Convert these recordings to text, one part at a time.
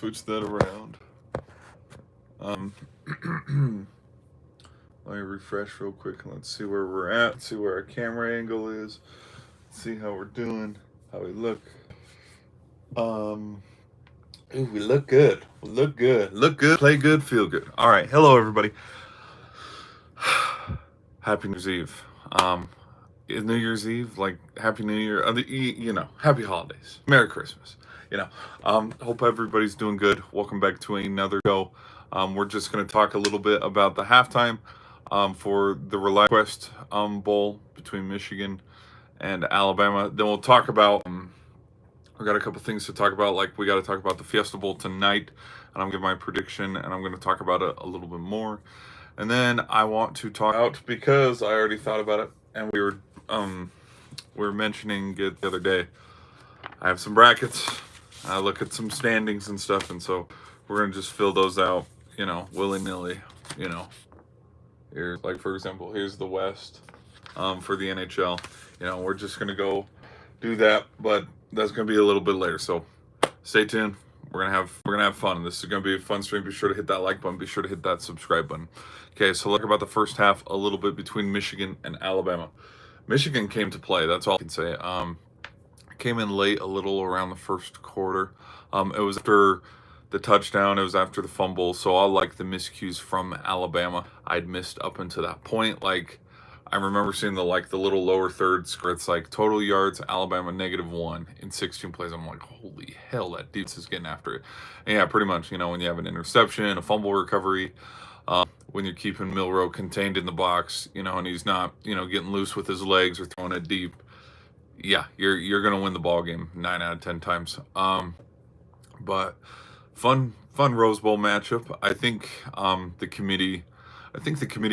switch that around. Let me refresh real quick and let's see where we're at. See where our camera angle is. See how we're doing. How we look. Ooh, we look good. We look good. Look good. Play good. Feel good. All right. Hello, everybody. Happy New Year's Eve. New Year's Eve, like Happy New Year. Happy holidays. Merry Christmas. Hope everybody's doing good. Welcome back to another show. We're just going to talk a little bit about the halftime for the ReliaQuest Bowl between Michigan and Alabama. Then we'll talk about. We got a couple things to talk about. Like we got to talk about the Fiesta Bowl tonight, and I'm giving my prediction, and I'm going to talk about it a little bit more. And then I want to talk out because I already thought about it, and we were mentioning it the other day. I have some brackets. I look at some standings and stuff, and so we're gonna just fill those out, willy nilly. Here, like for example, here's the West for the NHL. We're just gonna go do that, but that's gonna be a little bit later. So stay tuned. We're gonna have fun. This is gonna be a fun stream. Be sure to hit that like button. Be sure to hit that subscribe button. Okay, so let's talk about the first half a little bit between Michigan and Alabama. Michigan came to play. That's all I can say. Came in late a little around the first quarter. It was after the touchdown. It was after the fumble. So all like the miscues from Alabama I'd missed up until that point. Like I remember seeing the little lower third score. It's like total yards Alabama -1 in 16 plays. I'm like, holy hell, that defense is getting after it. And yeah, pretty much. When you have an interception, a fumble recovery. When you're keeping Milroe contained in the box, and he's not, getting loose with his legs or throwing it deep, yeah, you're gonna win the ball game 9 out of 10 times. But fun Rose Bowl matchup. I think the committee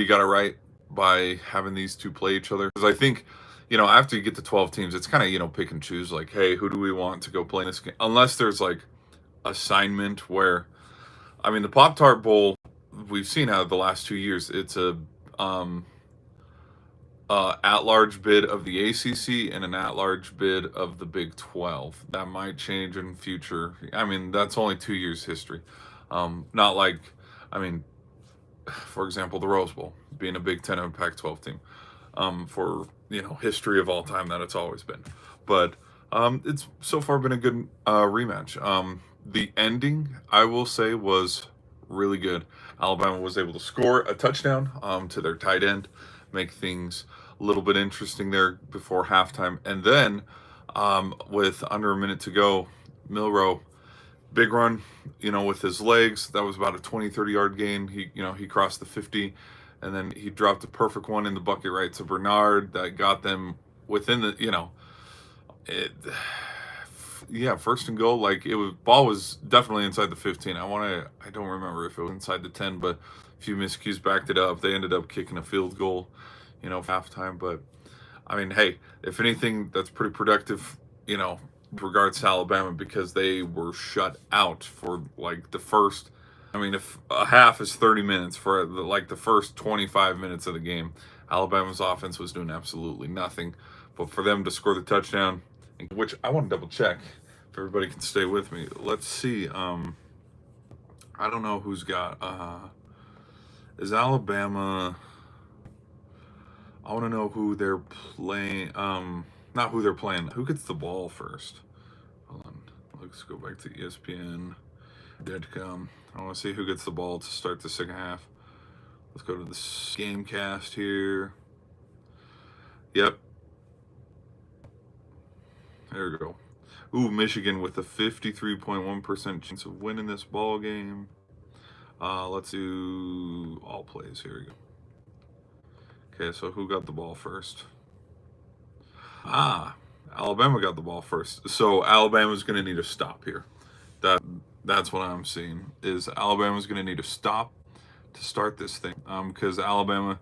got it right by having these two play each other, because I think after you get to 12 teams, it's kind of pick and choose, like, hey, who do we want to go play in this game, unless there's like assignment where, the Pop-Tart Bowl, we've seen how the last 2 years it's a at-large bid of the ACC and an at-large bid of the Big 12. That might change in future. That's only 2 years history. Not like, for example, the Rose Bowl being a Big 10 and a Pac-12 team. For history of all time, that it's always been. But it's so far been a good rematch. The ending, I will say, was really good. Alabama was able to score a touchdown to their tight end, make things a little bit interesting there before halftime. And then with under a minute to go, Milroe, big run, with his legs. That was about a 20-30 yard gain. He crossed the 50, and then he dropped a perfect one in the bucket right to Bernard that got them within the, first and goal. Like ball was definitely inside the 15. I don't remember if it was inside the 10, but a few miscues backed it up. They ended up kicking a field goal, halftime. But hey, if anything, that's pretty productive, with regards to Alabama, because they were shut out for like the first. If a half is 30 minutes, for the first 25 minutes of the game, Alabama's offense was doing absolutely nothing. But for them to score the touchdown, which I want to double check, if everybody can stay with me. Let's see. I don't know who's got. Is Alabama? I want to know who they're playing. Not who they're playing. Who gets the ball first? Hold on. Let's go back to ESPN. Deadcom. I want to see who gets the ball to start the second half. Let's go to the Gamecast here. Yep. There we go. Ooh, Michigan with a 53.1% chance of winning this ball game. Let's do all plays. Here we go. Okay, so who got the ball first? Alabama got the ball first. So Alabama's going to need a stop here. That's what I'm seeing, is Alabama's going to need a stop to start this thing. Because Alabama,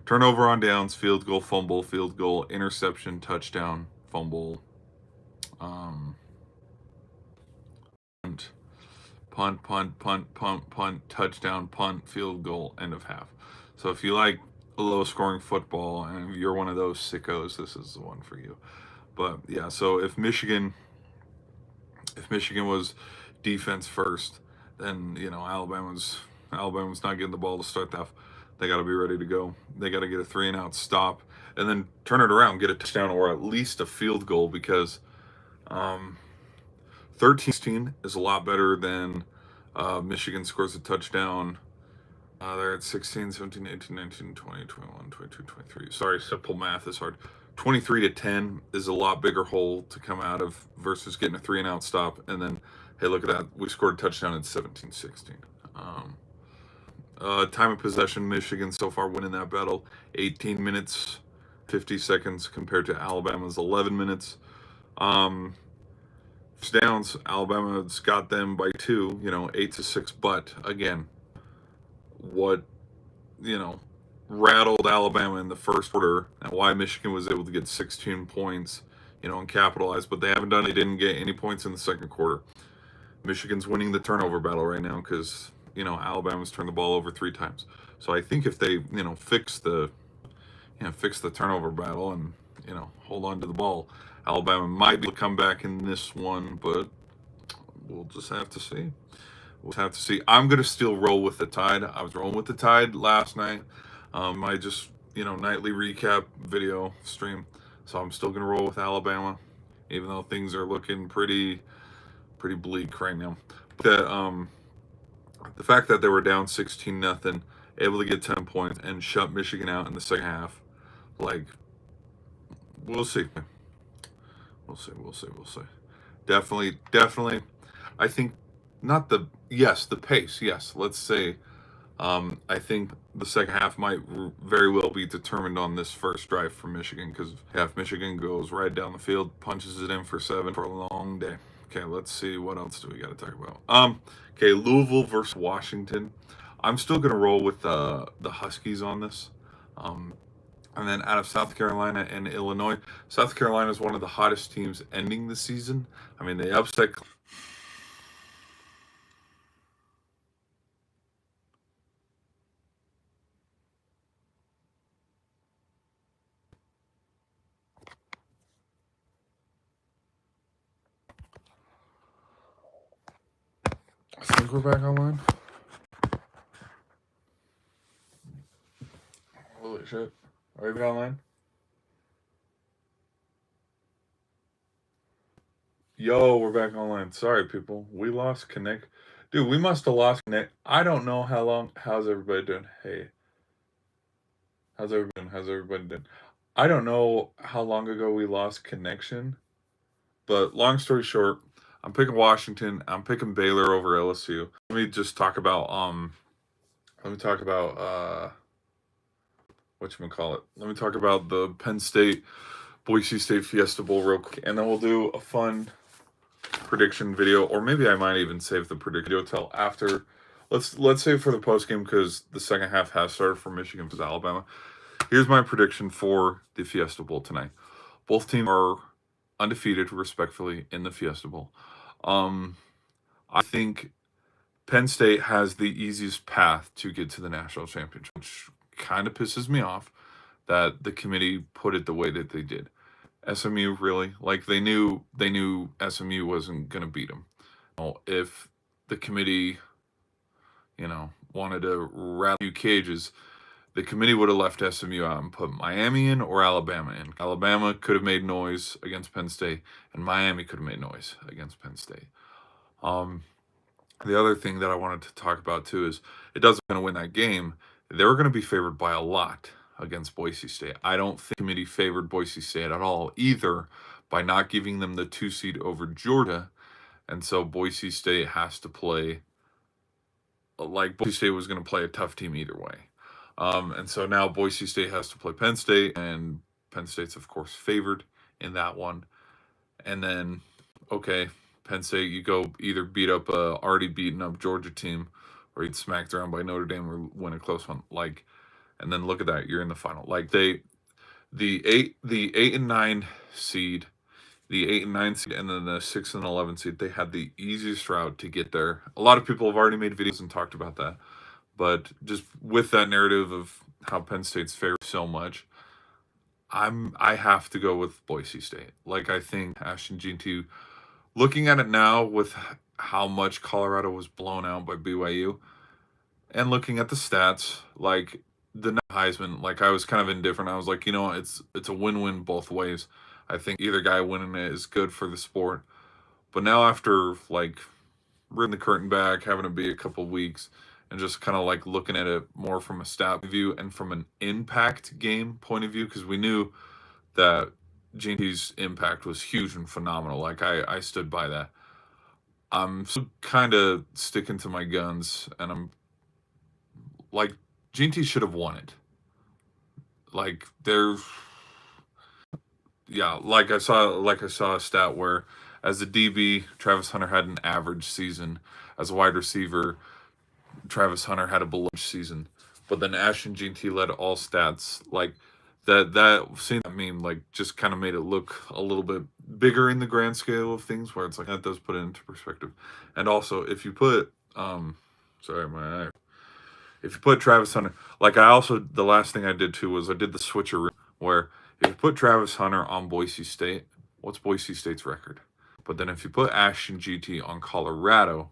turnover on downs, field goal, fumble, field goal, interception, touchdown, fumble, punt, touchdown, punt, field goal, end of half. So if you like a low-scoring football and you're one of those sickos, this is the one for you. But yeah, so if Michigan was defense first, then Alabama's not getting the ball to start the half. They got to be ready to go. They got to get a 3-and-out stop, and then turn it around, get a touchdown or at least a field goal, because 13-16 is a lot better than Michigan scores a touchdown. They're at 16, 17, 18, 19, 20, 21, 22, 23. Sorry, simple math is hard. 23-10 is a lot bigger hole to come out of versus getting a 3-and-out stop. And then, hey, look at that. We scored a touchdown at 17-16. Time of possession, Michigan so far winning that battle. 18 minutes, 50 seconds compared to Alabama's 11 minutes. Downs, Alabama's got them by 2, 8-6. But again, what rattled Alabama in the first quarter and why Michigan was able to get 16 points, and capitalize, but they haven't done it. They didn't get any points in the second quarter. Michigan's winning the turnover battle right now because, Alabama's turned the ball over 3 times. So I think if they, fix the turnover battle and, hold on to the ball, Alabama might be able to come back in this one, but we'll just have to see. I'm going to still roll with the Tide. I was rolling with the Tide last night. I just, nightly recap video stream. So I'm still going to roll with Alabama, even though things are looking pretty bleak right now. But the fact that they were down 16-0, able to get 10 points and shut Michigan out in the second half, we'll see. We'll see. Definitely. I think the pace. Yes, let's say. I think the second half might very well be determined on this first drive for Michigan, because if Michigan goes right down the field, punches it in for 7 for a long day. Okay, let's see, what else do we got to talk about? Okay, Louisville versus Washington. I'm still gonna roll with the Huskies on this. And then out of South Carolina and Illinois, South Carolina is one of the hottest teams ending the season. I mean, they upset. I think we're back online. Holy shit. Are we back online? Yo, we're back online. Sorry, people. We lost connect. Dude, we must have lost connect. I don't know how long. How's everybody doing? Hey. How's everybody doing? I don't know how long ago we lost connection. But long story short, I'm picking Washington. I'm picking Baylor over LSU. Let me just talk about whatchamacallit. Let me talk about the Penn State Boise State Fiesta Bowl real quick, and then we'll do a fun prediction video, or maybe I might even save the prediction video till after. Let's save for the post game, because the second half has started for Michigan versus Alabama. Here's my prediction for the Fiesta Bowl tonight. Both teams are undefeated, respectfully, in the Fiesta Bowl. I think Penn State has the easiest path to get to the national championship, which kind of pisses me off that the committee put it the way that they did. SMU, really? Like, they knew SMU wasn't going to beat them. If the committee, wanted to rattle cages, the committee would have left SMU out and put Miami in or Alabama in. Alabama could have made noise against Penn State, and Miami could have made noise against Penn State. The other thing that I wanted to talk about too is, it doesn't going to win that game. They were going to be favored by a lot against Boise State. I don't think the committee favored Boise State at all, either by not giving them the 2 seed over Georgia, and so Boise State has to play like Boise State was going to play a tough team either way. And so now Boise State has to play Penn State, and Penn State's, of course, favored in that one. And then, okay, Penn State, you go either beat up a already beaten up Georgia team, or you'd smacked around by Notre Dame or win a close one. And then look at that, you're in the final. The 8 and 9 seed, and then the 6 and 11 seed, they had the easiest route to get there. A lot of people have already made videos and talked about that. But just with that narrative of how Penn State's favored so much, I have to go with Boise State. I think Ashton Jeanty, looking at it now with how much Colorado was blown out by BYU, and looking at the stats, like the Heisman, like I was kind of indifferent. I was like, it's a win-win both ways. I think either guy winning it is good for the sport. But now after like ripping the curtain back, having it be a couple weeks, and just kind of like looking at it more from a stat view and from an impact game point of view, because we knew that G&T's impact was huge and phenomenal. Like I stood by that. I'm still kind of sticking to my guns, and I'm like, G&T should have won it. Like there's, yeah, like I saw a stat where as a DB, Travis Hunter had an average season. As a wide receiver, Travis Hunter had a below season. But then Ashton G&T led all stats. Like that seeing that meme like just kind of made it look a little bit bigger in the grand scale of things, where it's like that does put it into perspective. And also if you put sorry, my if you put Travis Hunter, like I also, the last thing I did too was I did the switcheroo, where if you put Travis Hunter on Boise State, what's Boise State's record? But then if you put Ashton G&T on Colorado,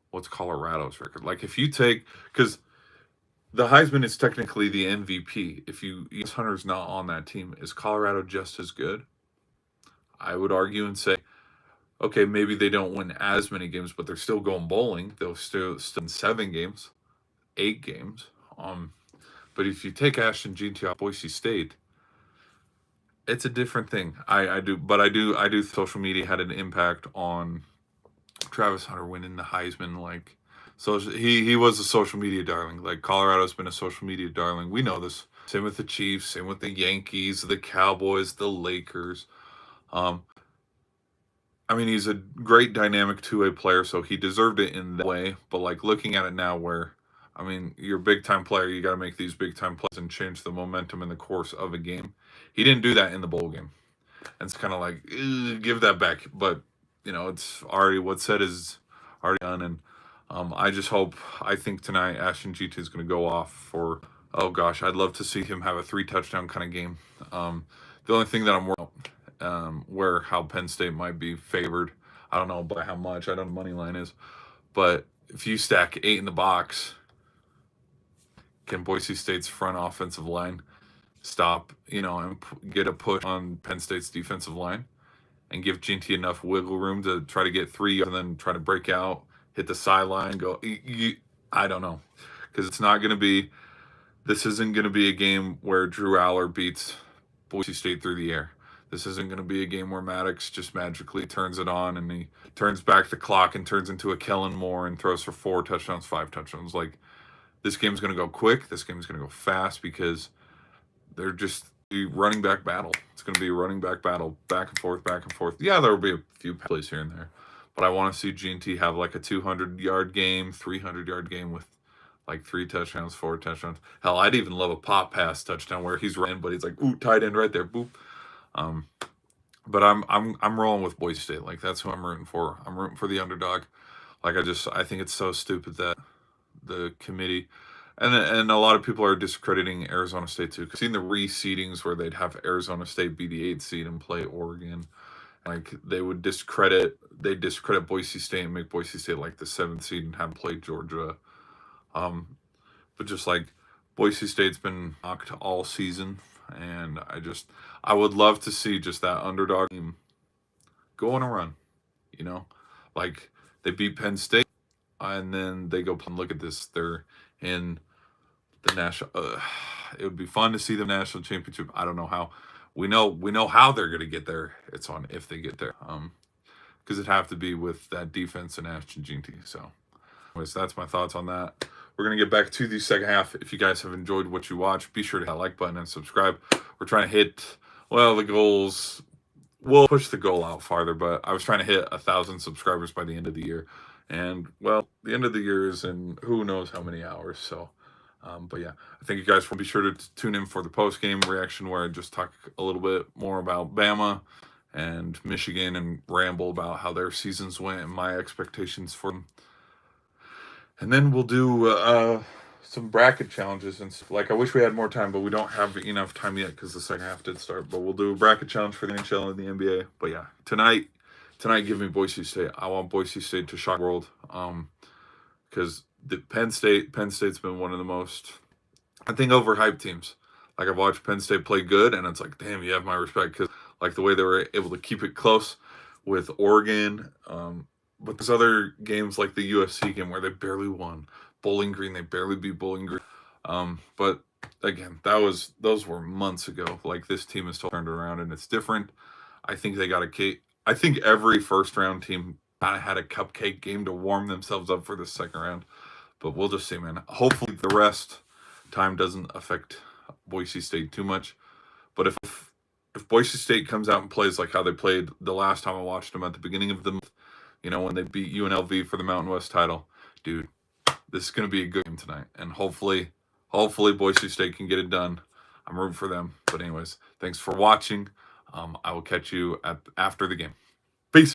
what's Colorado's record? Like if you take, because the Heisman is technically the MVP. If Hunter's not on that team, is Colorado just as good? I would argue and say, okay, maybe they don't win as many games, but they're still going bowling. They'll still in 7 games, 8 games. But if you take Ashton G&T off Boise State, it's a different thing. I do. Social media had an impact on Travis Hunter winning the Heisman. Like, so he was a social media darling. Like Colorado's been a social media darling. We know this. Same with the Chiefs. Same with the Yankees, the Cowboys, the Lakers. I mean, he's a great dynamic two-way player, so he deserved it in that way. But like looking at it now, where I mean, you're a big time player. You got to make these big time plays and change the momentum in the course of a game. He didn't do that in the bowl game, and it's kind of like give that back. But it's already what's said is already done, and I just hope. I think tonight Ashton G&T is going to go off for. Oh gosh, I'd love to see him have a 3 touchdown kind of game. The only thing that I'm worried where how Penn State might be favored. I don't know by how much. I don't know what the money line is, but if you stack 8 in the box, can Boise State's front offensive line stop, and get a push on Penn State's defensive line and give G&T enough wiggle room to try to get 3 and then try to break out, hit the sideline, go. I don't know, because it's not going to be. This isn't going to be a game where Drew Aller beats Boise State through the air. This isn't going to be a game where Maddox just magically turns it on and he turns back the clock and turns into a Kellen Moore and throws for 4 touchdowns, 5 touchdowns. Like, this game's going to go quick. This game's going to go fast, because they're just a running back battle. It's going to be a running back battle, back and forth, back and forth. Yeah, there will be a few plays here and there, but I want to see G&T have like a 200-yard game, 300-yard game with like 3 touchdowns, 4 touchdowns. Hell, I'd even love a pop pass touchdown where he's running, but he's like, ooh, tight end right there, boop. But I'm rolling with Boise State. Like, that's who I'm rooting for. I'm rooting for the underdog. Like, I think it's so stupid that the committee and a lot of people are discrediting Arizona State too. I've seen the reseedings where they'd have Arizona State be the 8th seed and play Oregon. Like, they'd discredit Boise State and make Boise State like the 7th seed and have them play Georgia. But just like Boise State's been knocked all season, and I would love to see just that underdog team go on a run. Like they beat Penn State, and then they go and look at this. They're in the national. It would be fun to see the national championship. I don't know how. We know how they're going to get there. It's on if they get there. Because it'd have to be with that defense and Ashton G&T. So, anyways, that's my thoughts on that. We're going to get back to the second half. If you guys have enjoyed what you watch, be sure to hit that like button and subscribe. We're trying to hit, the goals. We'll push the goal out farther, but I was trying to hit 1,000 subscribers by the end of the year. And, the end of the year is in who knows how many hours. So, but yeah, I think you guys will be sure to tune in for the post-game reaction, where I just talk a little bit more about Bama and Michigan and ramble about how their seasons went and my expectations for them. And then we'll do some bracket challenges and stuff. Like, I wish we had more time, but we don't have enough time yet because the second half did start. But we'll do a bracket challenge for the NHL and the NBA. But yeah, tonight tonight, give me Boise State. I want Boise State to shock the world. Because the Penn State's been one of the most, I think, overhyped teams. Like, I've watched Penn State play good, and it's like, damn, you have my respect, because like the way they were able to keep it close with Oregon. But there's other games like the USC game where they barely won. Bowling Green, they barely beat Bowling Green. But again, those were months ago. Like, this team is totally turned around, and it's different. I think they got I think every first round team kind of had a cupcake game to warm themselves up for the second round. But we'll just see, man. Hopefully the rest time doesn't affect Boise State too much. But if Boise State comes out and plays like how they played the last time I watched them at the beginning of the month, when they beat UNLV for the Mountain West title, dude, this is going to be a good game tonight. And hopefully Boise State can get it done. I'm rooting for them. But anyways, thanks for watching. I will catch you after the game. Peace.